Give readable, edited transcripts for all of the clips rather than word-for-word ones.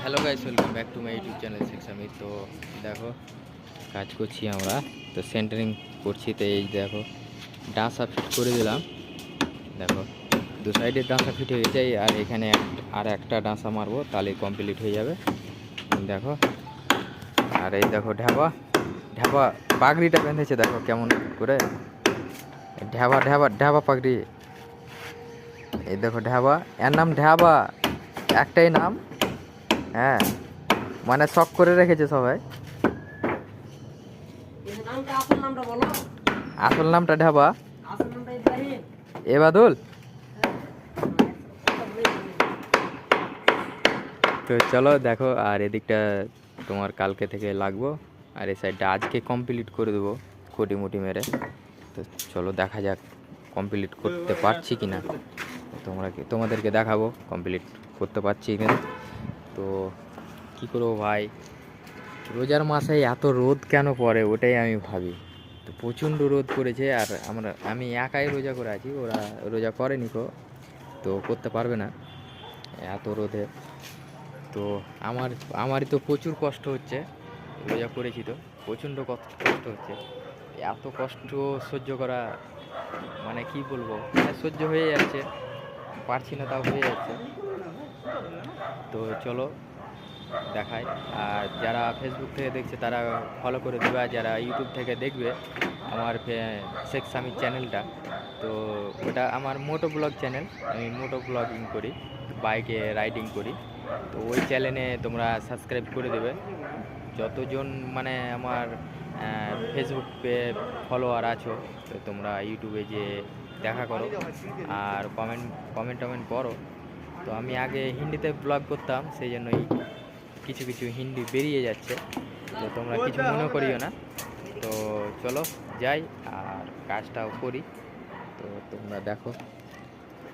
Hello guys, welcome back to my YouTube channel Sheikh Samir. তো দেখো কাজ করছি আমরা, তো সেন্টারিং করছি। তো এই দেখো ডাঁসা ফিট করে দিলাম। দেখো দু সাইডের ডাঁসা ফিট হয়ে গেছে, আর এখানে আর একটা ডাঁসা মারবো, তাহলে কমপ্লিট হয়ে যাবে। দেখো, আর এই দেখো ঢাবা ঢাবা পাগড়িটা বেঁধেছে, দেখো কেমন করে ঢাবা ঢাবা ঢাবা পাগড়ি। এই দেখো ঢাবা, এর নাম ঢাবা, একটাই নাম। হ্যাঁ, মানে শখ করে রেখেছে সবাই। আসল নামটা ঢাবা, এবাদুল। তো চলো দেখো, আর এদিকটা তোমার কালকে থেকে লাগবো, আর এই সাইডটা আজকে কমপ্লিট করে দেবো খুঁটি মুটি মেরে। তো চলো দেখা যাক কমপ্লিট করতে পারছি কি না, তোমাদেরকে দেখাবো কমপ্লিট করতে পারছি কিনা। তো কী করবো ভাই, রোজার মাসে এত রোদ কেন পড়ে ওটাই আমি ভাবি। তো প্রচণ্ড রোদ পড়েছে, আর আমি একাই রোজা করে আছি, ওরা রোজা করেনি তো করতে পারবে না এত রোদে। তো আমারই তো প্রচুর কষ্ট হচ্ছে, রোজা করেছি তো প্রচণ্ড কষ্ট হচ্ছে। এত কষ্ট সহ্য করা মানে কি বলবো, মানে সহ্য হয়ে যাচ্ছে, পারছি না তাও হয়ে যাচ্ছে। তো চলো দেখায়, আর যারা ফেসবুক থেকে দেখছে তারা ফলো করে দেবে, আর যারা ইউটিউব থেকে দেখবে আমার শেখ সামির চ্যানেলটা, তো ওটা আমার মোটো ব্লগ চ্যানেল। আমি মোটো ব্লগিং করি, বাইকে রাইডিং করি। তো ওই চ্যানেলে তোমরা সাবস্ক্রাইব করে দেবে। যতজন মানে আমার ফেসবুকে ফলোয়ার আছো, তো তোমরা ইউটিউবে যে দেখা করো আর কমেন্ট করো। তো আমি আগে হিন্দিতে ব্লগ করতাম, সেই জন্যই কিছু কিছু হিন্দি বেরিয়ে যাচ্ছে, তো তোমরা কিছু মনে করিও না। তো চলো যাই আর কাজটাও করি, তো তোমরা দেখো।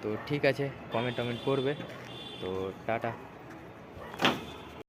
তো ঠিক আছে, কমেন্ট করবে। তো টাটা।